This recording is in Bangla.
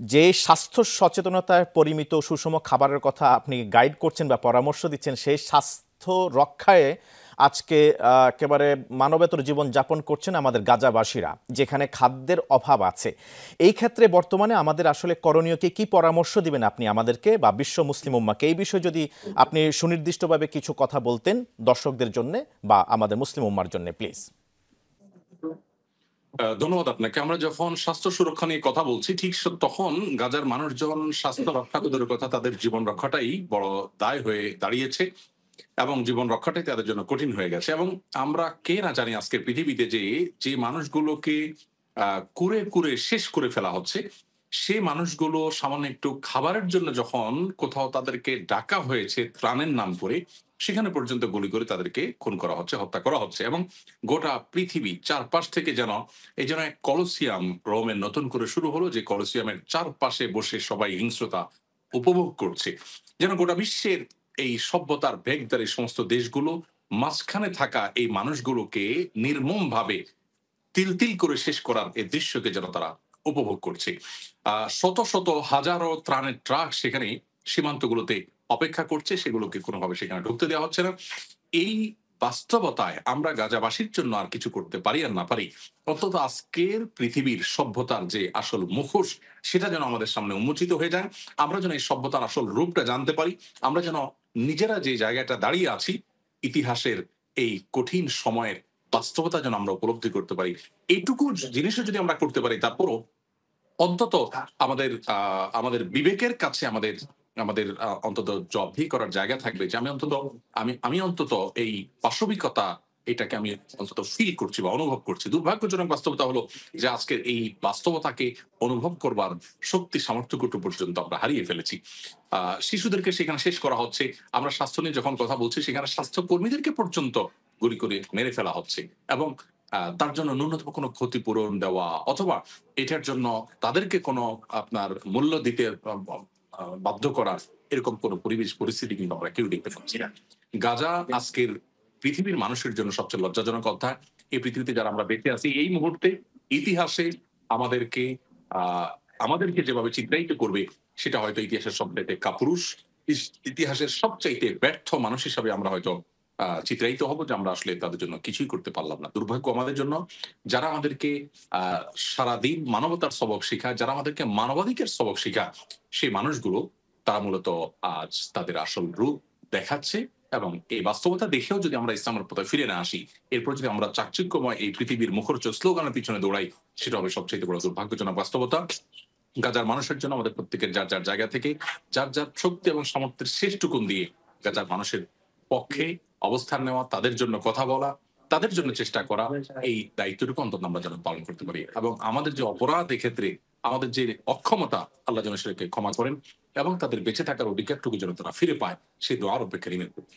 যে স্বাস্থ্য সচেতনতায় পরিমিত সুষম খাবারের কথা আপনি গাইড করছেন বা পরামর্শ দিচ্ছেন, সেই স্বাস্থ্য রক্ষায় আজকে একেবারে মানবেতর জীবন যাপন করছেন আমাদের গাজাবাসীরা, যেখানে খাদ্যের অভাব আছে। এই ক্ষেত্রে বর্তমানে আমাদের আসলে করণীয়কে কি পরামর্শ দিবেন আপনি আমাদেরকে বা বিশ্ব মুসলিম উম্মাহকে? এই বিষয়ে যদি আপনি সুনির্দিষ্টভাবে কিছু কথা বলতেন দর্শকদের জন্য বা আমাদের মুসলিম উম্মার জন্য, প্লিজ। ধন্যবাদ আপনাকে। আমরা যখন স্বাস্থ্য সুরক্ষা নিয়ে কথা বলছি, ঠিক তখন গাজার মানুষজন স্বাস্থ্য রক্ষা তো দূরের কথা, তাদের জীবন রক্ষাটাই বড় দায় হয়ে দাঁড়িয়েছে এবং জীবন রক্ষাটাই তাদের জন্য কঠিন হয়ে গেছে। এবং আমরা কে না জানি আজকের পৃথিবীতে যে মানুষগুলোকে কুরে কুরে শেষ করে ফেলা হচ্ছে, সে মানুষগুলো সামান্য একটু খাবারের জন্য যখন কোথাও তাদেরকে ডাকা হয়েছে ত্রাণের নাম করে, সেখানে পর্যন্ত গুলি করে তাদেরকে খুন করা হচ্ছে, হত্যা করা হচ্ছে। এবং গোটা পৃথিবী চারপাশ থেকে যেন এই যেন এক কলসিয়াম রোমের নতুন করে শুরু হলো, যে কলসিয়ামের চারপাশে বসে সবাই হিংস্রতা উপভোগ করছে। যেন গোটা বিশ্বের এই সভ্যতার ভেগদার এই সমস্ত দেশগুলো মাঝখানে থাকা এই মানুষগুলোকে নির্মম ভাবে তিল তিল করে শেষ করার এই দৃশ্যকে যেন তারা উপভোগ করছে। শত শত হাজারো ত্রাণের ট্রাক সেখানে সীমান্তগুলোতে অপেক্ষা করছে, সেগুলোকে কোনোভাবে সেখানে ঢুকতে দেওয়া হচ্ছে না। এই বাস্তবতায় আমরা গাজাবাসীর জন্য আর কিছু করতে পারি আর না পারি, অন্তত আজকের পৃথিবীর সভ্যতার যে আসল মুখোশ, সেটা যেন আমাদের সামনে উন্মোচিত হয়ে যায়। আমরা যেন এই সভ্যতার আসল রূপটা জানতে পারি। আমরা যেন নিজেরা যে জায়গাটা দাঁড়িয়ে আছি, ইতিহাসের এই কঠিন সময়ের বাস্তবতা যেন আমরা উপলব্ধি করতে পারি। এইটুকু জিনিসও যদি আমরা করতে পারি, তারপরও অন্তত আমাদের বিবেকের কাছে আমাদের আমাদের অন্তত জবাবদিহি করার জায়গা থাকবে, যে আমি অন্তত এই পাশবিকতা, এটাকে আমি অন্তত ফিল করছি বা অনুভব করছি। দুর্ভাগ্যজনক বাস্তবতা হলো যে আজকের এই বাস্তবতাকে অনুভব করবার শক্তি সামর্থ্যটুকু পর্যন্ত আমরা হারিয়ে ফেলেছি। শিশুদেরকে সেখানে শেষ করা হচ্ছে। আমরা স্বাস্থ্য নিয়ে যখন কথা বলছি, সেখানে স্বাস্থ্য কর্মীদেরকে পর্যন্ত গুলি করে মেরে ফেলা হচ্ছে। এবং তার জন্য ন্যূনতম কোনো ক্ষতিপূরণ দেওয়া অথবা এটার জন্য তাদেরকে কোনো আপনার মূল্য দিতে বাধ্য করা, এরকম কোনো পরিবেশ পরিস্থিতি কিন্তু আমরা কেউ দেখতে পাচ্ছি না। গাজা আজকের পৃথিবীর মানুষের জন্য সবচেয়ে লজ্জাজনক অধ্যায়। এই পৃথিবীতে যারা আমরা বেঁচে আছি এই মুহূর্তে, ইতিহাসে আমাদেরকে আহ আমাদেরকে যেভাবে চিত্রায়িত করবে, সেটা হয়তো ইতিহাসের সবচাইতে কাপুরুষ, ইতিহাসের সবচাইতে ব্যর্থ মানুষ হিসাবে আমরা হয়তো চিত্রায়িত হব, যে আমরা আসলে তাদের জন্য কিছুই করতে পারলাম না। দুর্ভাগ্য আমাদের জন্য, যারা আমাদেরকে আহ সারাদিন মানবতার সবক শেখায়, যারা আমাদেরকে মানবাধিকের সবক শেখায়, সেই মানুষগুলো তারা মূলত আজ তাদের আসল রূপ দেখাচ্ছে। এবং এই বাস্তবতা দেখেও যদি আমরা ইসলামের পথে ফিরে না আসি, এরপর যদি আমরা চাকচিক্যময় এই পৃথিবীর মুখরোচক স্লোগানের পিছনে দৌড়াই, সেটা হবে সবচেয়ে বড় দুর্ভাগ্যজনক বাস্তবতা। গাজার মানুষের জন্য আমাদের প্রত্যেকের যার যার জায়গা থেকে যার যার শক্তি এবং সামর্থ্যের শেষটুকুন দিয়ে গাজার মানুষের পক্ষে অবস্থান নেওয়া, তাদের জন্য কথা বলা, তাদের জন্য চেষ্টা করা, এই দায়িত্বটুকু অন্তত আমরা যেন পালন করতে পারি। এবং আমাদের যে অপরাধ, এক্ষেত্রে আমাদের যে অক্ষমতা, আল্লাহ যেন সেটাকে ক্ষমা করেন এবং তাদের বেঁচে থাকার অধিকারটুকু যেন তারা ফিরে পায়, সেই দোয়ার অপেক্ষা ঋণের প্রতি।